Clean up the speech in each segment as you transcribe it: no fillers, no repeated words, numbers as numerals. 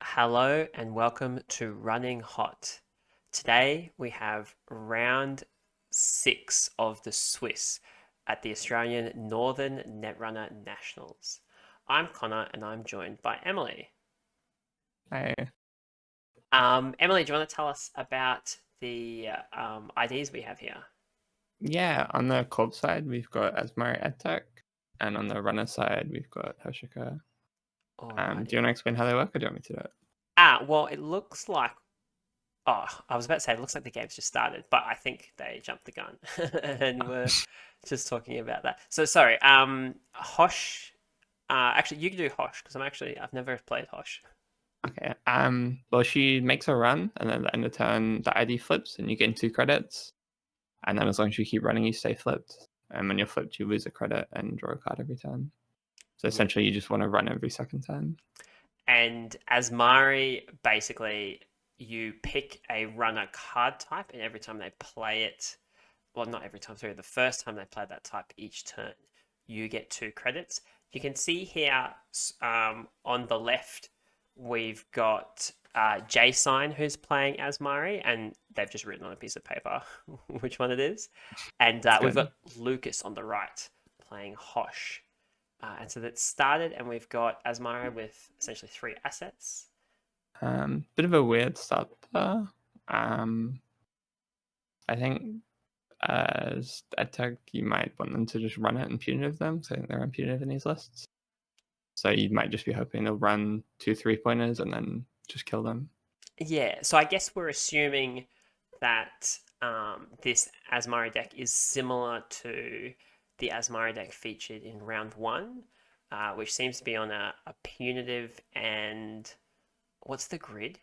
Hello and welcome to Running Hot. Today we have round 6 of the Swiss at the Australian Northern Netrunner Nationals. I'm Connor and I'm joined by Emily. I Emily, do you want to tell us about the IDs we have here? Yeah, on the Corp side we've got Azmari EdTech, and on the runner side we've got Hoshiko. Do you Alrighty. want to explain how they work, or do you want me to do it? Well, it looks like. Oh, I was about to say it looks like the game's just started, but I think they jumped the gun and we're just talking about that. So sorry, Hosh. Actually, you can do Hosh because I've never played Hosh. Okay. Well, she makes a run, and then at the end of turn the ID flips, and you gain 2 credits. And then as long as you keep running, you stay flipped. And when you're flipped, you lose a credit and draw a card every turn. So Yeah. essentially, you just want to run every second turn. And Azmari, basically, you pick a runner card type, and every time they play it, well, not every time, sorry, the first time they play that type each turn, you get 2 credits. You can see here on the left, we've got J Sign who's playing Asmari, and they've just written on a piece of paper which one it is. And It's we've good. got Lucas on the right playing Hosh. And so that's started, and we've got Asmari with essentially 3 assets. Bit of a weird start there. I think as EdTech, you might want them to just run it and punitive them. So I think they're on punitive in these lists. So you might just be hoping they'll run 2 3-pointers and then just kill them. Yeah, so I guess we're assuming that this Asmari deck is similar to the Asmari deck featured in round 1, which seems to be on a punitive and what's the grid?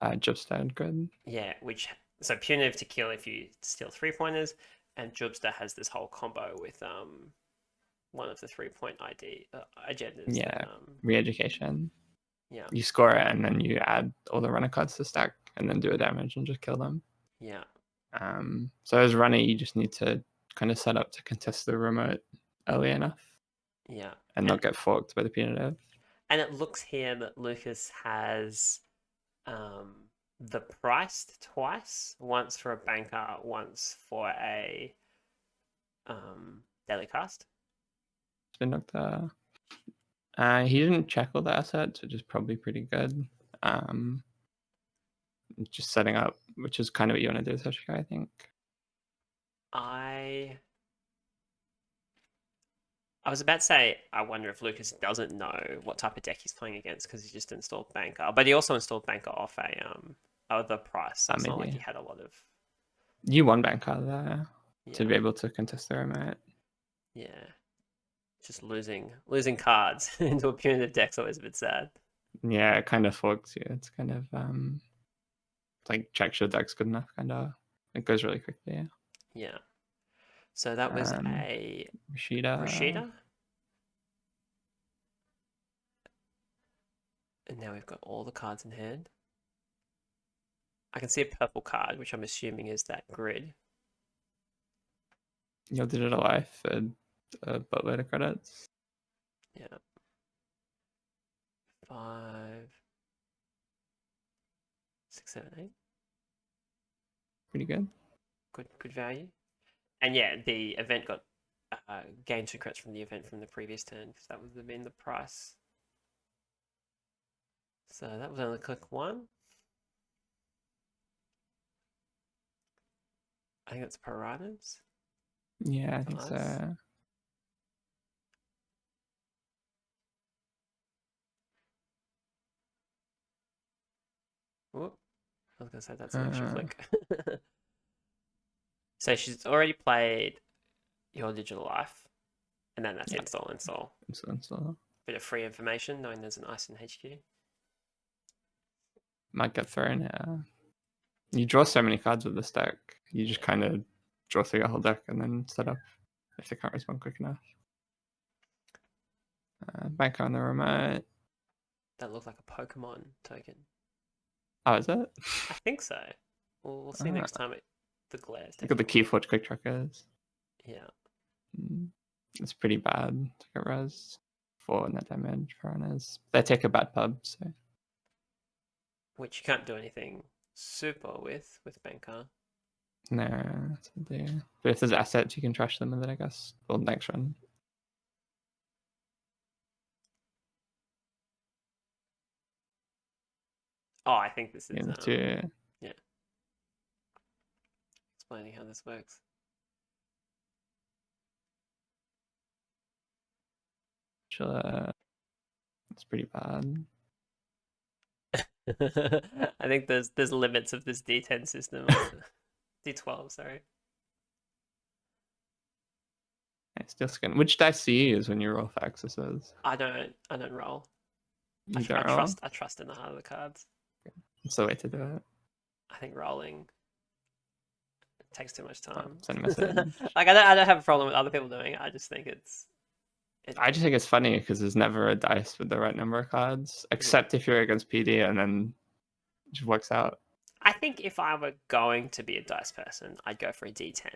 Jobstad grid. Yeah, which so punitive to kill if you steal 3 pointers, and Jubster has this whole combo with one of the 3 point ID agendas that Yeah, re-education. yeah, You score it and then you add all the runner cards to stack and then do a damage and just kill them. yeah, So as a runner, you just need to kind of set up to contest the remote early enough yeah, and not get forked by the punitive. and it looks here that Lucas has um, the priced twice, once for a banker, once for a daily cast. Spin Doctor. He didn't check all the assets, which is probably pretty good. Um, just setting up, which is kind of what you want to do with Hoshiko, I think. I I was about to say, I wonder if Lucas doesn't know what type of deck he's playing against because he just installed banker, but he also installed banker off a other price, so it's not like he Maybe had a lot of you won banker there to yeah, be able to contest the remote. yeah, just losing cards into a punitive deck's always a bit sad. Yeah, it kind of forks you. It's kind of like check your deck's good enough. Kind of, it goes really quickly. Yeah, so that was Um, a Rashida. Rashida. And now we've got all the cards in hand. I can see a purple card, which I'm assuming is that grid. Your digital life, a boatload of credits. Yeah. 5, 6, 7, 8. Pretty good. Good value. And yeah, the event got gained 2 credits from the event from the previous turn because that would have been the price. So that was only click 1. I think it's piranhas. Yeah, I For think us. so. Whoop. I was going to say that's an extra Uh, click. So she's already played Your Digital Life, and then that's yeah, install. so Bit of free information knowing there's an ice in HQ. might get thrown here. You draw so many cards with this deck. You just Yeah. kind of draw through your whole deck and then set up if they can't respond quick enough. Bank on the remote. That looked like a Pokemon token. Oh, is it? I think so. We'll see next time the glare's You got the taken away. Keyforge quick trackers. Yeah. It's pretty bad to get res for net damage for runners. They take a bad pub, so which you can't do anything super with banker. No, that's what they do. But if there's assets, you can trash them, and then I guess build next run. Oh, I think this is Into yeah, explaining how this works. it's pretty bad. I think there's limits of this D10 system. D12, sorry. Steel skin. Which dice do you use when you roll for accesses? I don't roll. You don't roll. I trust in the heart of the cards. It's the way to do it. I think rolling takes too much time. Send a message. Like I don't have a problem with other people doing it. I just think I just think it's funny because there's never a dice with the right number of cards, except if you're against PD, and then it just works out. I think if I were going to be a dice person, I'd go for a D10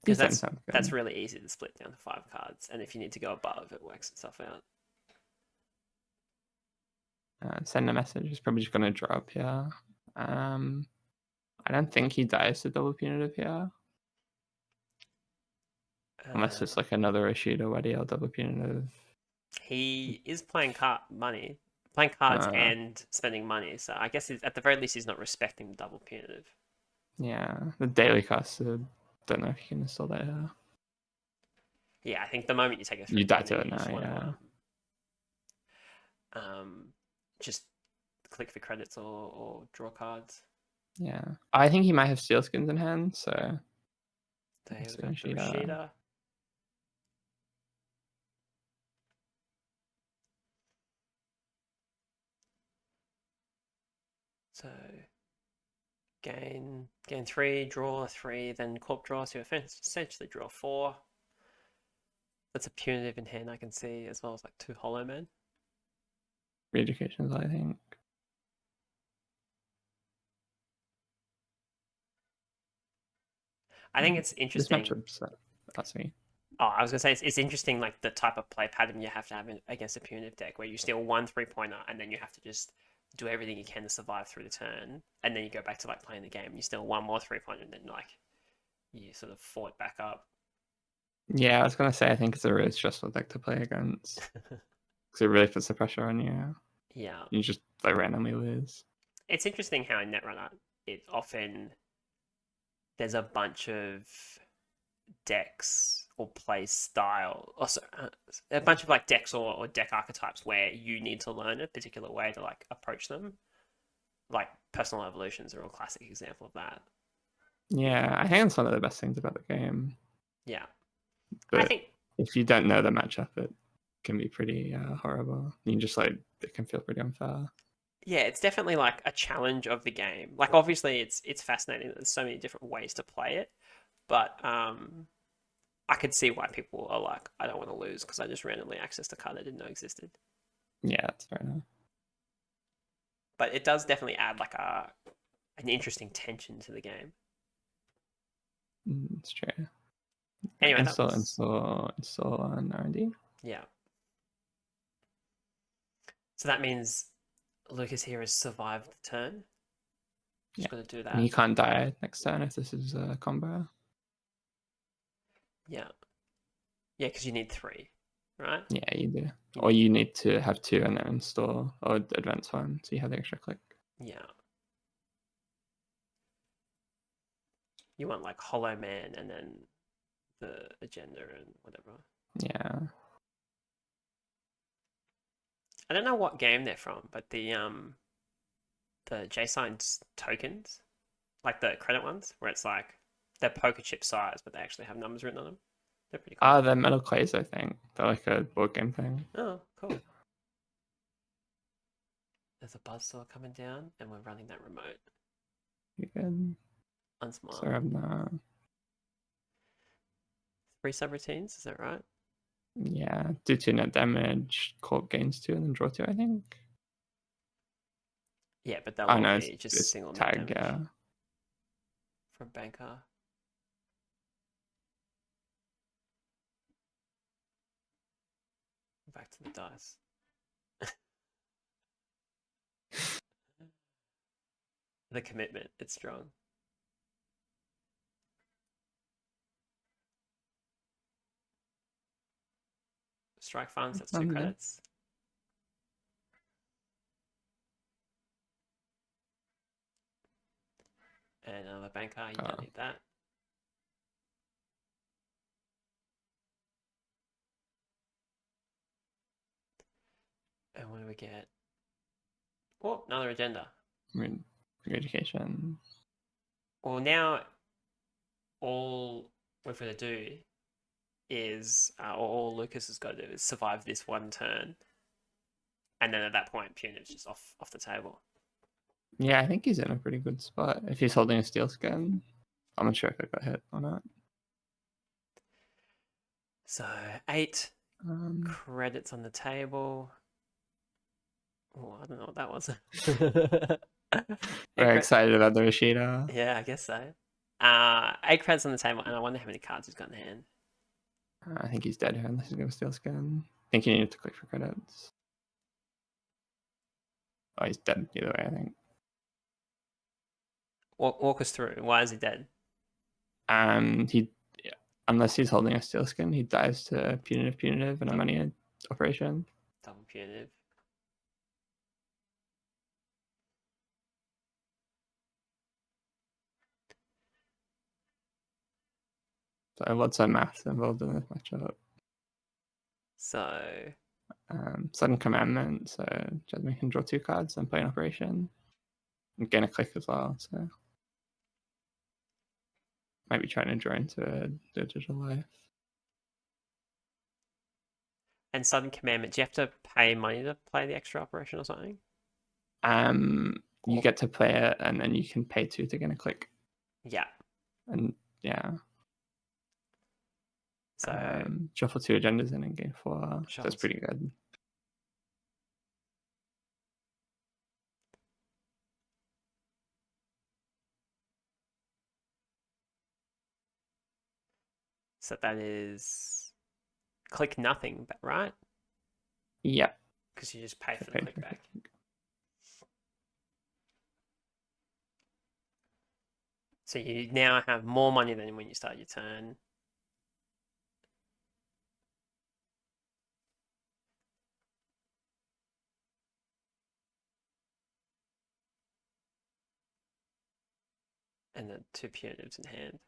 because that's really easy to split down to 5 cards, and if you need to go above, it works itself out. Send a message. He's probably just going to drop here. I don't think he dies to double punitive here. Unless it's like another issue to Wadiel double punitive. He is playing cards and spending money, so I guess at the very least he's not respecting the double punitive. Yeah, the daily cost. Don't know if you can install that here. Yeah, I think the moment you take it, you die to it now. Yeah. Just click for credits or draw cards. Yeah, I think he might have steel skins in hand, so. There's Rashida. So gain 3, draw 3, then corp draw, so you essentially draw 4. That's a punitive in hand I can see, as well as like 2 hollow men. Re-educations, I think. I think it's interesting. This matchup's that's me. Oh, I was gonna say it's interesting, like the type of play pattern you have to have against a punitive deck, where you steal 1 3-pointer and then you have to just do everything you can to survive through the turn, and then you go back to like playing the game. And you steal 1 more 3-pointer, and then like you sort of fought back up. Yeah, I was gonna say I think it's a really stressful deck to play against because it really puts the pressure on you. Yeah, you just like randomly lose. It's interesting how in Netrunner it often there's a bunch of decks or play style, or a bunch of like decks or deck archetypes where you need to learn a particular way to like approach them. Like personal evolutions are a classic example of that. Yeah, I think it's one of the best things about the game. Yeah, but I think if you don't know the matchup, it can be pretty horrible. You just like it can feel pretty unfair. Yeah, it's definitely like a challenge of the game. Like obviously it's fascinating that there's so many different ways to play it, but I could see why people are like, I don't want to lose because I just randomly accessed a card I didn't know existed. Yeah, that's fair enough. But it does definitely add like an interesting tension to the game. It's true. Anyway, install on R&D. Yeah. So that means Lucas here has survived the turn. Just got to do that. And he can't die next turn if this is a combo. Yeah. Yeah, because you need 3, right? Yeah, you do. Or you need to have 2 and then install or advance 1, so you have the extra click. Yeah. You want like Hollow Man and then the agenda and whatever. Yeah. I don't know what game they're from, but the JSign tokens, like the credit ones, where it's like they're poker chip size, but they actually have numbers written on them. They're pretty cool. They're metal clays, I think. They're like a board game thing. Oh, cool. There's a buzzsaw coming down, and we're running that remote. You can Unsmile. So I'm not. 3 subroutines, is that right? Yeah, do 2 net damage, corp gains 2, and then draw 2, I think. Yeah, but they'll all be just it's single tag, net damage from banker. Back to the dice. The commitment, it's strong. Strike funds, that's 2 credits. And another banker, you don't need that. And what do we get? Oh, another agenda. Free education. Well, now all we've got to do is, all Lucas has got to do is survive this one turn. And then at that point, punitive's just off the table. Yeah, I think he's in a pretty good spot. If he's holding a steel skin, I'm not sure if it got hit or not. So 8 credits on the table. Oh, I don't know what that was. Very excited about the Rashida. Yeah, I guess so. 8 credits on the table, and I wonder how many cards he's got in hand. I think he's dead here unless he's going to steel skin. I think you need to click for credits. Oh, he's dead either way, I think. Walk us through. Why is he dead? Unless he's holding a steel skin, he dies to punitive and a money operation. Double punitive. So lots of maths involved in this matchup. So Sudden Commandment, so Jasmine can draw 2 cards and play an operation. And gain a click as well, so might be trying to draw into a digital life. And Sudden Commandment, do you have to pay money to play the extra operation or something? You get to play it, and then you can pay 2 to get a click. Yeah. And yeah. So shuffle 2 agendas in and gain 4. That's pretty good. So that is click nothing, right? Yeah. Because you just pay for the click back. So you now have more money than when you start your turn. And then 2 punitives in hand.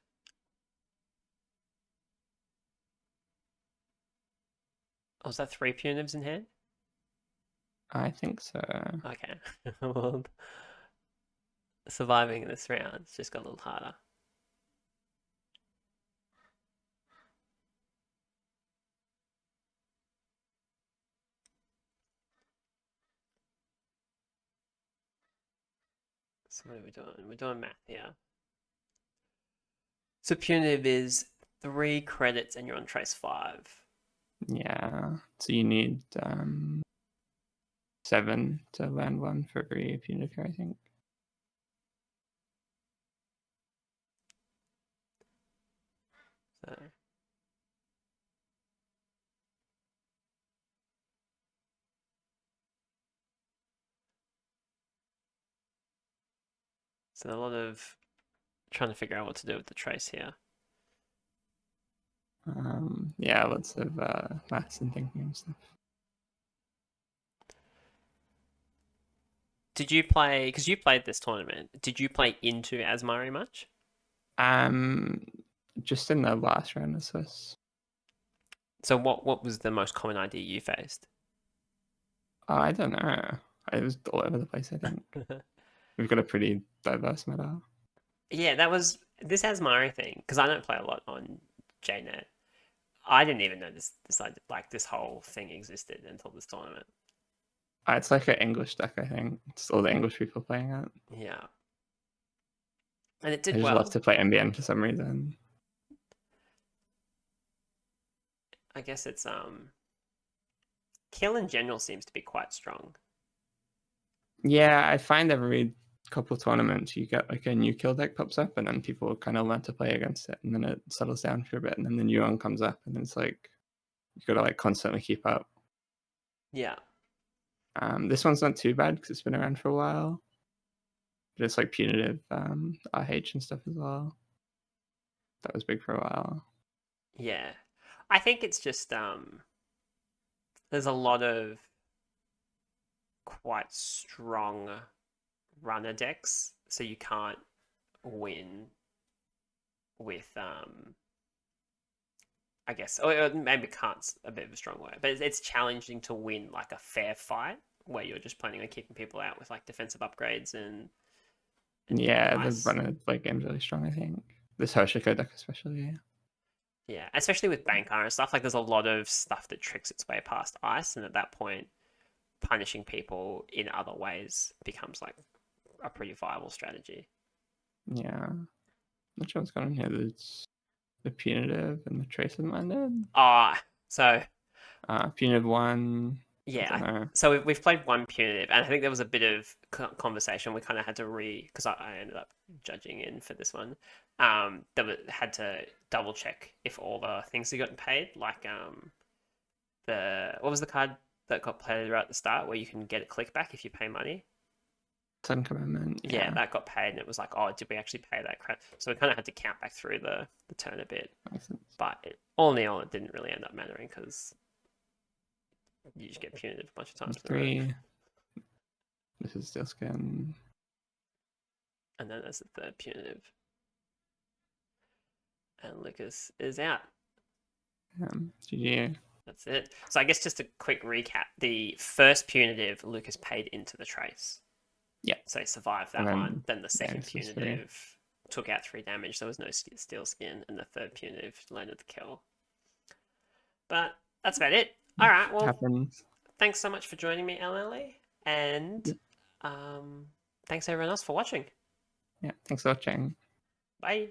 Oh, is that 3 punitives in hand? I think so. Okay. Well, surviving this round just got a little harder. So what are we doing? We're doing math here. So punitive is 3 credits and you're on trace 5. Yeah. So you need 7 to land 1 for every punitive here, I think. So a lot of trying to figure out what to do with the trace here. Yeah, lots of maths and thinking and stuff. Did you play, because you played this tournament, did you play into Azmari much? Just in the last round of Swiss. So what was the most common idea you faced? I don't know. It was all over the place, I think. We've got a pretty diverse meta. Yeah, that was this Azmari thing, because I don't play a lot on JNet. I didn't even know this whole thing existed until this tournament. It's like an English deck, I think. It's all the English people playing it. Yeah. And it did I just well. love to play MBN for some reason. I guess it's kill in general seems to be quite strong. Yeah, I find every couple tournaments you get like a new kill deck pops up, and then people kind of learn to play against it, and then it settles down for a bit, and then the new one comes up, and it's like you got to like constantly keep up. Yeah. This one's not too bad because it's been around for a while. Just like punitive RH and stuff as well. That was big for a while. Yeah. I think it's just there's a lot of quite strong runner decks, so you can't win with I guess, or maybe can't's a bit of a strong word, but it's challenging to win like a fair fight where you're just planning on keeping people out with like defensive upgrades and Yeah, the ice. runner like game's really strong, I think. This Hoshiko deck especially, yeah. Yeah, especially with Bankar and stuff. Like, there's a lot of stuff that tricks its way past ice, and at that point, punishing people in other ways becomes like a pretty viable strategy. Yeah. Not sure what's going on here. There's the punitive and the trace minded. So Punitive one. I yeah, don't know. so we've played one punitive, and I think there was a bit of conversation. We kind of had to because I ended up judging in for this one. That had to double check if all the things had gotten paid, like the what was the card that got played right at the start where you can get a click back if you pay money. Sun Commandment. Yeah, Yeah. that got paid, and it was like, oh, did we actually pay that crap? So we kind of had to count back through the turn a bit. Makes sense. But all in all, it didn't really end up mattering because you just get punitive a bunch of times. Three. This is Steel Skin. And then there's the third punitive. And Lucas is out. GG. That's it. So I guess just a quick recap. The first punitive, Lucas paid into the trace. Yeah. So he survived that one. Then the second punitive took out 3 damage. There was no steel skin. And the third punitive landed the kill. But that's about it. All right. Well, happens. Thanks so much for joining me, LLE. And thanks everyone else for watching. Yeah. Thanks for watching. Bye.